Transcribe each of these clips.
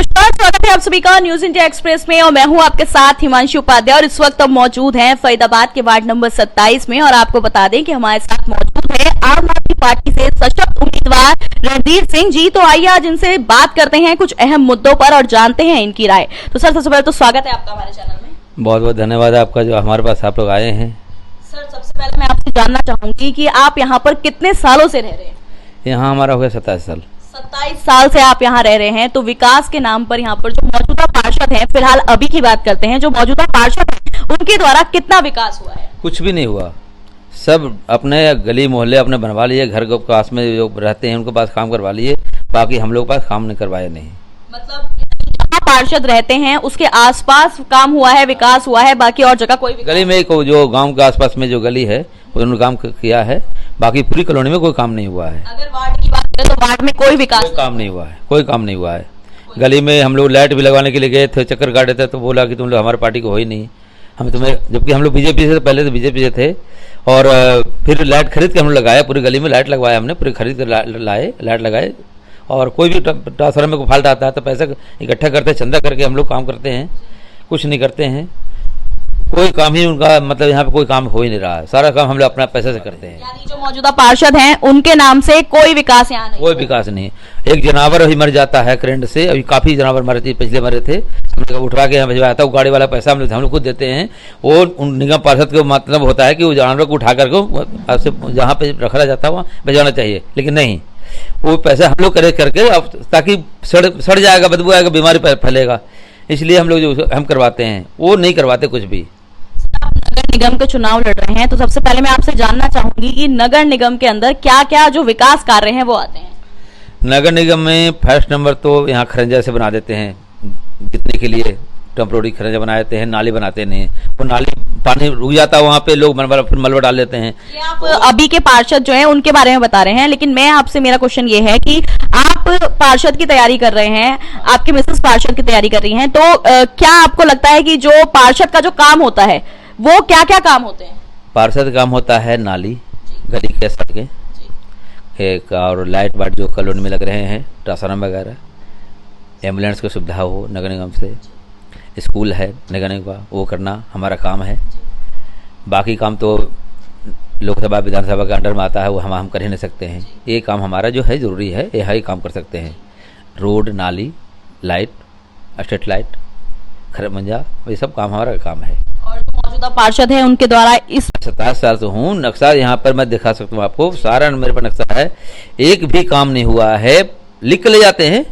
नमस्कार, स्वागत है आप सभी का न्यूज इंडिया एक्सप्रेस में और मैं हूं आपके साथ हिमांशु उपाध्याय। और इस वक्त हम मौजूद हैं फरीदाबाद के वार्ड नंबर 27 में और आपको बता दें कि हमारे साथ मौजूद है आम आदमी पार्टी से सशक्त उम्मीदवार रणधीर सिंह जी। तो आइए आज इनसे बात करते हैं कुछ अहम मुद्दों पर और जानते हैं इनकी राय। तो सर, सबसे पहले तो स्वागत है आपका हमारे चैनल में। बहुत बहुत धन्यवाद आपका जो हमारे पास आप लोग आए हैं। सर, सबसे पहले मैं आपसे जानना चाहूंगी कि आप यहाँ पर कितने सालों से रह रहे हैं? यहाँ हमारा हो गया 27 साल। 27 साल से आप यहाँ रह रहे हैं। तो विकास के नाम पर यहाँ पर जो मौजूदा पार्षद हैं, फिलहाल अभी की बात करते हैं, जो मौजूदा पार्षद हैं उनके द्वारा कितना विकास हुआ है? कुछ भी नहीं हुआ। सब अपने गली मोहल्ले अपने बनवा लिए, घर के पास में जो रहते हैं उनके पास काम करवा लिए, बाकी हम लोग पास काम नहीं करवाए। नहीं मतलब जहाँ पार्षद रहते हैं उसके आसपास काम हुआ है, विकास हुआ है, बाकी और जगह कोई गली में जो गांव के आसपास में जो गली है उन्होंने काम किया है, बाकी पूरी कॉलोनी में कोई काम नहीं हुआ है। अगर वार्ड की बात करें तो वार्ड में कोई विकास काम नहीं हुआ है, कोई काम नहीं हुआ है। गली में हम लोग लाइट भी लगवाने के लिए गए थे, चक्कर काटे थे तो बोला कि तुम लोग हमारी पार्टी को हो ही नहीं, हम तुम्हें, जबकि हम लोग बीजेपी से, पहले तो बीजेपी से थे और फिर लाइट खरीद के हम लोग लगाया, पूरी गली में लाइट लगवाया हमने, पूरी खरीद कर लाए, लाइट लगाए। और कोई भी ट्रांसफार्मर को फाल्ट आता है तो पैसा इकट्ठा करते, चंदा करके हम लोग काम करते हैं, कुछ नहीं करते हैं। कोई काम ही उनका, मतलब यहाँ पे कोई काम हो ही नहीं रहा है, सारा काम हम लोग अपना पैसे से करते हैं। यानी जो मौजूदा पार्षद हैं उनके नाम से कोई विकास यहाँ नहीं, कोई विकास नहीं। एक जानवर अभी मर जाता है करंट से, अभी काफी जानवर मरे थे, पिछले मरे थे, हम लोग उठवा के भिजवाया था, वो गाड़ी वाला पैसा हम लोग खुद देते हैं। वो उन निगम पार्षद का मतलब होता है कि वो जानवर को उठा करके जहाँ पे रखा जाता है वहाँ भिजवाना चाहिए, लेकिन नहीं, वो पैसा हम लोग करके अब ताकि सड़ जाएगा, बदबू आएगा, बीमारी फैलेगा, इसलिए हम लोग जो हम करवाते हैं वो नहीं करवाते कुछ भी। नगर निगम के चुनाव लड़ रहे हैं, तो सबसे पहले मैं आपसे जानना चाहूंगी कि नगर निगम के अंदर क्या क्या जो विकास कार्य हैं वो आते हैं? नगर निगम में फर्स्ट नंबर तो यहाँ खरंजा से बना देते हैं, जितने के लिए टेम्प्रोरी खरंजा बना देते हैं, नाली बनाते नहीं, वो नाली पानी रुक जाता है वहाँ पे, लोग मलबा डाल देते हैं। ये आप अभी के पार्षद जो हैं उनके बारे में बता रहे हैं, लेकिन मैं आपसे, मेरा क्वेश्चन ये है कि आप पार्षद की तैयारी कर रहे हैं, आपके मिसेस पार्षद की तैयारी कर रही हैं, तो क्या आपको लगता है कि जो पार्षद का जो काम होता है वो क्या क्या काम होते हैं? पार्षद काम होता है नाली, गली के सड़कें, एक और लाइट वाइट जो कॉलोनी में लग रहे हैं, ट्रांसफार्मर वगैरह, एम्बुलेंस की सुविधा हो नगर निगम से, स्कूल है नगर निगम का, वो करना हमारा काम है। बाकी काम तो लोकसभा विधानसभा के अंडर में आता है, वो हम कर ही नहीं सकते हैं। ये काम हमारा जो है ज़रूरी है, ये ही काम कर सकते हैं। रोड, नाली, लाइट, स्ट्रीट लाइट, खरमंजा, ये सब काम हमारा काम है। और जो मौजूदा पार्षद है उनके द्वारा इस 27 साल से हूँ, नक्शा यहाँ पर मैं दिखा सकता हूँ आपको, सारा मेरे पर नक्शा है, एक भी काम नहीं हुआ है। लिख के ले जाते हैं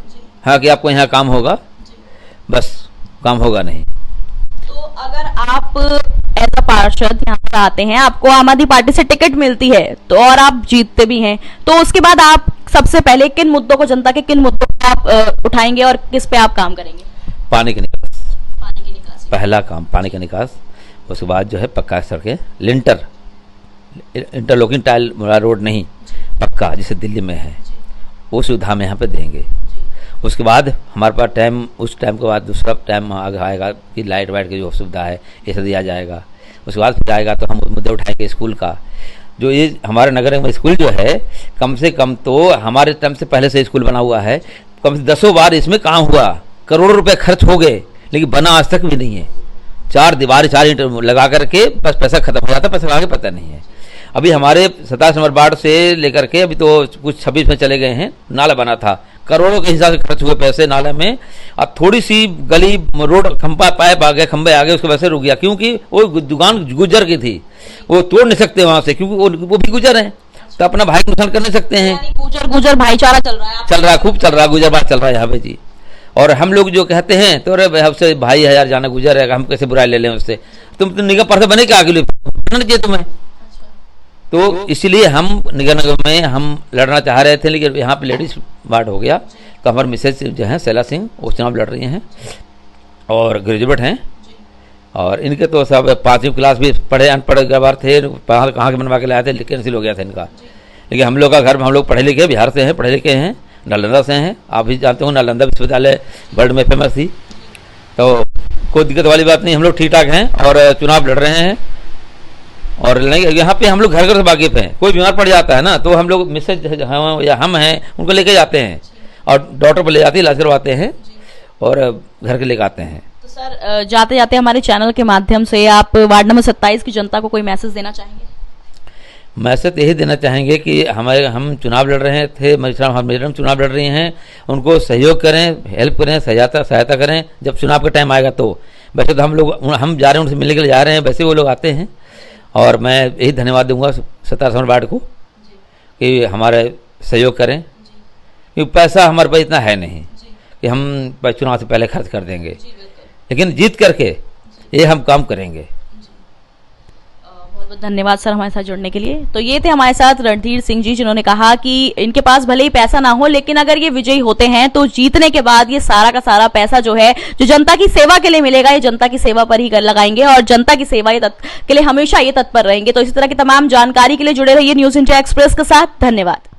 हाँ कि आपको यहाँ काम होगा, बस काम होगा नहीं। तो अगर आप एज अ पार्षद यहाँ पर आते हैं, आपको आम आदमी पार्टी से टिकट मिलती है तो और आप जीतते भी हैं, तो उसके बाद आप सबसे पहले किन मुद्दों को, जनता के किन मुद्दों को आप उठाएंगे और किस पे आप काम करेंगे? पानी की निकास, पानी की निकासी, पहला काम पानी का निकास। उसके बाद जो है पक्का सड़कें, लिंटर, इंटरलॉकिंग टाइल रोड नहीं, पक्का जैसे दिल्ली में है, वो सुविधा में यहाँ पे देंगे। उसके बाद हमारे पास टाइम, उस टाइम के बाद दूसरा टाइम आगे आएगा कि लाइट वाइट की जो सुविधा है ये सब दिया जाएगा। उसके बाद फिर आएगा तो हम मुद्दे उठाएंगे स्कूल का, जो ये हमारे नगर में स्कूल जो है, कम से कम तो हमारे टाइम से पहले से स्कूल बना हुआ है, कम से 10 बार इसमें काम हुआ, करोड़ों रुपए खर्च हो गए, लेकिन बना आज तक भी नहीं है। 4 दीवार 4 ईंट लगा करके बस पैसा खत्म हो जाता, पैसा लगा के पता नहीं है। अभी हमारे 27 नंबर वार्ड से लेकर के अभी तो कुछ 26 में चले गए हैं, नाला बना था, करोड़ों के हिसाब से खर्च हुए पैसे नाले में। अब थोड़ी सी गली रोड खंभा पाइप आ गए, खंभे आ गए, उसके वजह से रुक गया, क्योंकि वो दुकान गुजर की थी, वो तोड़ नहीं सकते वहां से, क्योंकि वो भी गुजर है, तो अपना भाई नुकसान कर नहीं सकते हैं। गुजर भाईचारा चल रहा है, चल रहा है, खूब चल रहा है, गुजर बात चल रहा है यहाँ पे जी। और हम लोग जो कहते हैं तो अरे हमसे भाई है यार, जाना गुजर है, हम कैसे बुराई ले लें उससे, तुम निगम पार्षद बने क्या आगे चाहिए तुम्हें? तो इसलिए हम निगम में हम लड़ना चाह रहे थे, लेकिन यहाँ पे लेडीज वार्ड हो गया, तो हमारे मिसेज जो हैं शैला सिंह, वो चुनाव लड़ रही हैं और ग्रेजुएट हैं, और इनके तो सब 5वीं क्लास भी पढ़े, अनपढ़ गवार थे, बाहर कहाँ के बनवा के लाए थे, कैंसिल हो गया था इनका। लेकिन हम लोग का घर में, हम लोग पढ़े लिखे, बिहार से हैं, पढ़े लिखे हैं, नालंदा से हैं, आप भी जानते हो नालंदा विश्वविद्यालय वर्ल्ड में फेमस थी, तो कोई दिक्कत वाली बात नहीं, हम लोग ठीक ठाक हैं और चुनाव लड़ रहे हैं। और नहीं, यहाँ पे हम लोग घर घर से वाकिफ हैं, कोई बीमार पड़ जाता है ना तो हम लोग मिसेज या हम हैं उनको लेके जाते हैं और डॉक्टर पर ले जाते हैं, इलाज करवाते हैं। और घर के लेकर आते हैं। तो सर जाते जाते हमारे चैनल के माध्यम से आप वार्ड नंबर 27 की जनता को कोई मैसेज देना चाहेंगे? मैसेज यही देना चाहेंगे कि हम चुनाव लड़ रहे थे, मैडम चुनाव लड़ रही हैं, उनको सहयोग करें, हेल्प करें, सहायता करें जब चुनाव का टाइम आएगा तो। वैसे तो हम जा रहे हैं, उनसे मिलने के लिए जा रहे हैं, वैसे वो लोग आते हैं। और मैं यही धन्यवाद दूंगा 27 नंबर वार्ड को कि हमारे सहयोग करें, क्योंकि पैसा हमारे पास इतना है नहीं कि हम चुनाव से पहले खर्च कर देंगे, लेकिन जीत करके ये हम काम करेंगे। बहुत बहुत धन्यवाद सर हमारे साथ जुड़ने के लिए। तो ये थे हमारे साथ रणधीर सिंह जी, जिन्होंने कहा कि इनके पास भले ही पैसा ना हो, लेकिन अगर ये विजयी होते हैं तो जीतने के बाद ये सारा का सारा पैसा जो है, जो जनता की सेवा के लिए मिलेगा, ये जनता की सेवा पर ही कर लगाएंगे और जनता की सेवा के लिए हमेशा ये तत्पर रहेंगे। तो इसी तरह की तमाम जानकारी के लिए जुड़े रहिए न्यूज इंडिया एक्सप्रेस के साथ। धन्यवाद।